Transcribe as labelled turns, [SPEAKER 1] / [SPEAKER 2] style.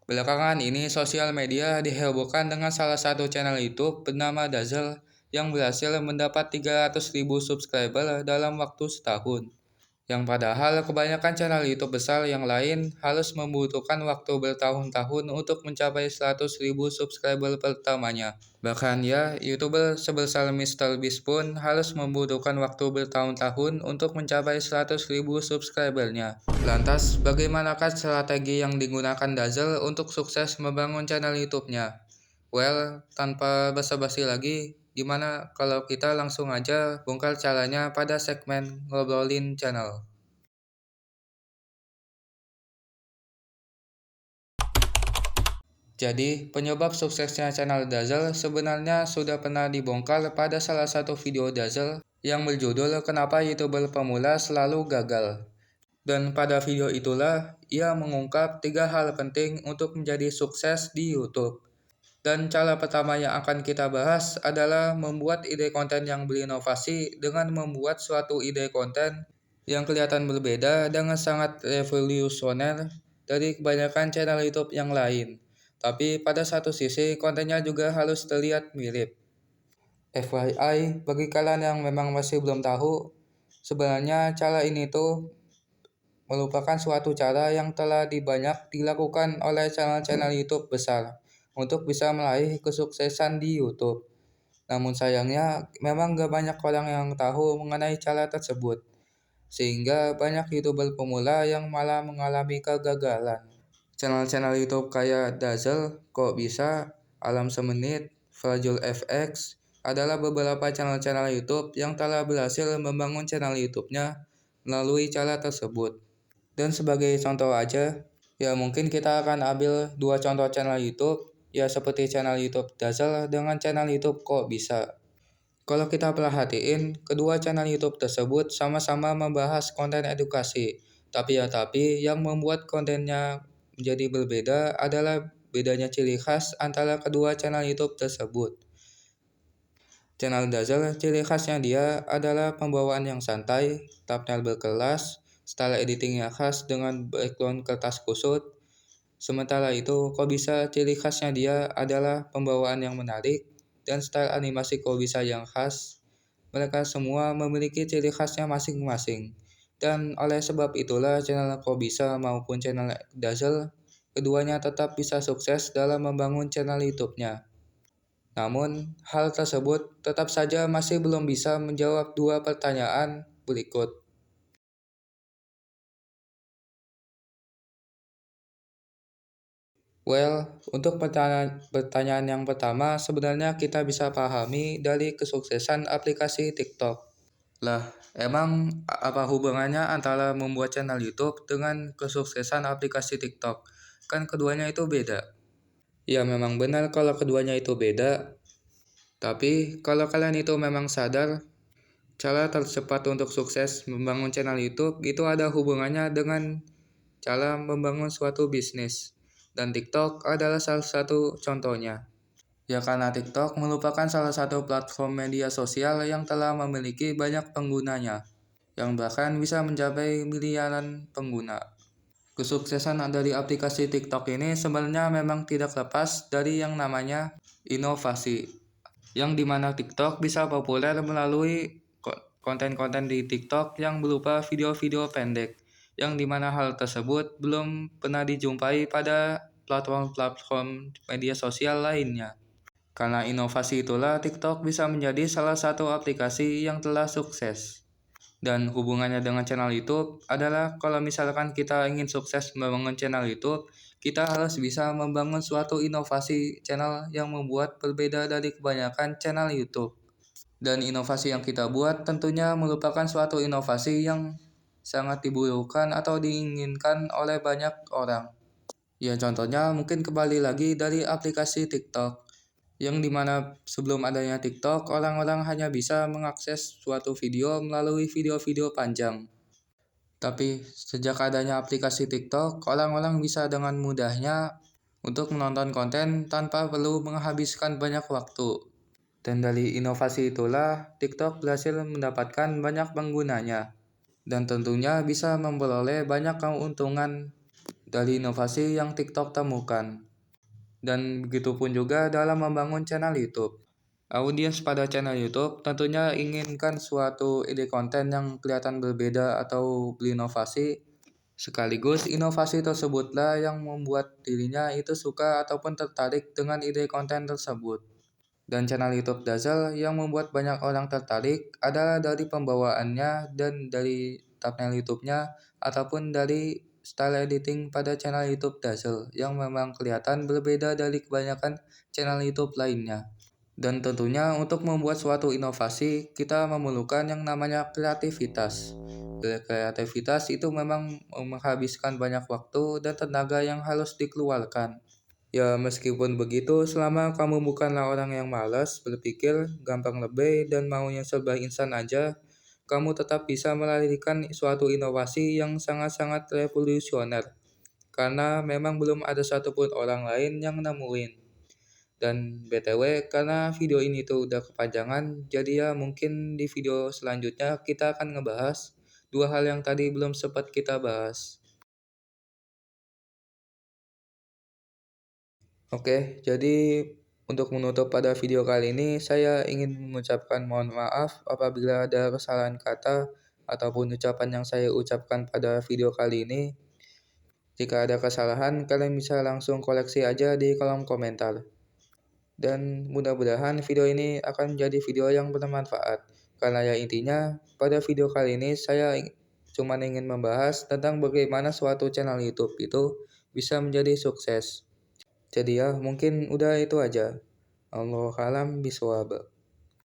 [SPEAKER 1] Belakangan ini sosial media dihebohkan dengan salah satu channel YouTube bernama Dazzle yang berhasil mendapat 300.000 subscriber dalam waktu setahun. Yang padahal kebanyakan channel YouTube besar yang lain harus membutuhkan waktu bertahun-tahun untuk mencapai 100.000 subscriber pertamanya. Bahkan ya, YouTuber sebesar MrBeast pun harus membutuhkan waktu bertahun-tahun untuk mencapai 100.000 subscribernya. Lantas, bagaimanakah strategi yang digunakan Dazzle untuk sukses membangun channel YouTube-nya? Well, tanpa basa-basi lagi, gimana kalau kita langsung aja bongkar caranya pada segmen Ngobrolin Channel. Jadi, penyebab suksesnya channel Dazzle sebenarnya sudah pernah dibongkar pada salah satu video Dazzle yang berjudul Kenapa YouTuber Pemula Selalu Gagal. Dan pada video itulah, ia mengungkap 3 hal penting untuk menjadi sukses di YouTube. Dan cara pertama yang akan kita bahas adalah membuat ide konten yang berinovasi dengan membuat suatu ide konten yang kelihatan berbeda dengan sangat revolusioner dari kebanyakan channel YouTube yang lain. Tapi pada satu sisi kontennya juga harus terlihat mirip. FYI, bagi kalian yang memang masih belum tahu, sebenarnya cara ini tuh merupakan suatu cara yang telah banyak dilakukan oleh channel-channel YouTube besar untuk bisa meraih kesuksesan di YouTube. Namun sayangnya, memang gak banyak orang yang tahu mengenai cara tersebut, sehingga banyak YouTuber pemula yang malah mengalami kegagalan. Channel-channel YouTube kayak Dazzle, Kok Bisa, Alam Semenit, Fajul FX adalah beberapa channel-channel YouTube yang telah berhasil membangun channel YouTube-nya melalui cara tersebut. Dan sebagai contoh aja, ya mungkin kita akan ambil 2 contoh channel YouTube, ya seperti channel YouTube Dazzle dengan channel YouTube Kok Bisa. Kalau kita perhatiin, kedua channel YouTube tersebut sama-sama membahas konten edukasi. Tapi yang membuat kontennya menjadi berbeda adalah bedanya ciri khas antara kedua channel YouTube tersebut. Channel Dazzle, ciri khasnya dia adalah pembawaan yang santai, thumbnail berkelas, style editingnya khas dengan background kertas kusut. Sementara itu, Kok Bisa ciri khasnya dia adalah pembawaan yang menarik dan style animasi Kok Bisa yang khas. Mereka semua memiliki ciri khasnya masing-masing. Dan oleh sebab itulah channel Kok Bisa maupun channel Dazzle, keduanya tetap bisa sukses dalam membangun channel YouTube-nya. Namun, hal tersebut tetap saja masih belum bisa menjawab 2 pertanyaan berikut. Well, untuk pertanyaan yang pertama, sebenarnya kita bisa pahami dari kesuksesan aplikasi TikTok. Lah, emang apa hubungannya antara membuat channel YouTube dengan kesuksesan aplikasi TikTok? Kan keduanya itu beda. Ya memang benar kalau keduanya itu beda, tapi kalau kalian itu memang sadar, cara tercepat untuk sukses membangun channel YouTube itu ada hubungannya dengan cara membangun suatu bisnis. Dan TikTok adalah salah satu contohnya. Ya karena TikTok merupakan salah satu platform media sosial yang telah memiliki banyak penggunanya, yang bahkan bisa mencapai miliaran pengguna. Kesuksesan dari aplikasi TikTok ini sebenarnya memang tidak lepas dari yang namanya inovasi, yang dimana TikTok bisa populer melalui konten-konten di TikTok yang berupa video-video pendek, yang dimana hal tersebut belum pernah dijumpai pada platform-platform media sosial lainnya. Karena inovasi itulah TikTok bisa menjadi salah satu aplikasi yang telah sukses. Dan hubungannya dengan channel YouTube adalah kalau misalkan kita ingin sukses membangun channel YouTube, kita harus bisa membangun suatu inovasi channel yang membuat berbeda dari kebanyakan channel YouTube. Dan inovasi yang kita buat tentunya merupakan suatu inovasi yang sangat dibutuhkan atau diinginkan oleh banyak orang. Ya contohnya mungkin kembali lagi dari aplikasi TikTok, yang dimana sebelum adanya TikTok, orang-orang hanya bisa mengakses suatu video melalui video-video panjang. Tapi sejak adanya aplikasi TikTok, orang-orang bisa dengan mudahnya untuk menonton konten tanpa perlu menghabiskan banyak waktu. Dan dari inovasi itulah, TikTok berhasil mendapatkan banyak penggunanya. Dan tentunya bisa memperoleh banyak keuntungan dari inovasi yang TikTok temukan. Dan begitupun juga dalam membangun channel YouTube. Audiens pada channel YouTube tentunya inginkan suatu ide konten yang kelihatan berbeda atau berinovasi. Sekaligus inovasi tersebutlah yang membuat dirinya itu suka ataupun tertarik dengan ide konten tersebut. Dan channel YouTube Dazzle yang membuat banyak orang tertarik adalah dari pembawaannya dan dari thumbnail YouTube-nya ataupun dari style editing pada channel YouTube Dazzle yang memang kelihatan berbeda dari kebanyakan channel YouTube lainnya. Dan tentunya untuk membuat suatu inovasi kita memerlukan yang namanya kreativitas. Kreativitas itu memang menghabiskan banyak waktu dan tenaga yang harus dikeluarkan. Ya meskipun begitu, selama kamu bukanlah orang yang malas berpikir, gampang lebay, dan maunya serba instan aja, kamu tetap bisa melahirkan suatu inovasi yang sangat-sangat revolusioner. Karena memang belum ada satupun orang lain yang nemuin. Dan BTW, karena video ini tuh udah kepanjangan, jadi ya mungkin di video selanjutnya kita akan ngebahas dua hal yang tadi belum sempat kita bahas. Oke, jadi untuk menutup pada video kali ini, saya ingin mengucapkan mohon maaf apabila ada kesalahan kata ataupun ucapan yang saya ucapkan pada video kali ini. Jika ada kesalahan, kalian bisa langsung koleksi aja di kolom komentar. Dan mudah-mudahan video ini akan menjadi video yang bermanfaat. Karena ya intinya, pada video kali ini saya cuma ingin membahas tentang bagaimana suatu channel YouTube itu bisa menjadi sukses. Jadi ya mungkin udah itu aja. Allahu a'lam bishawab.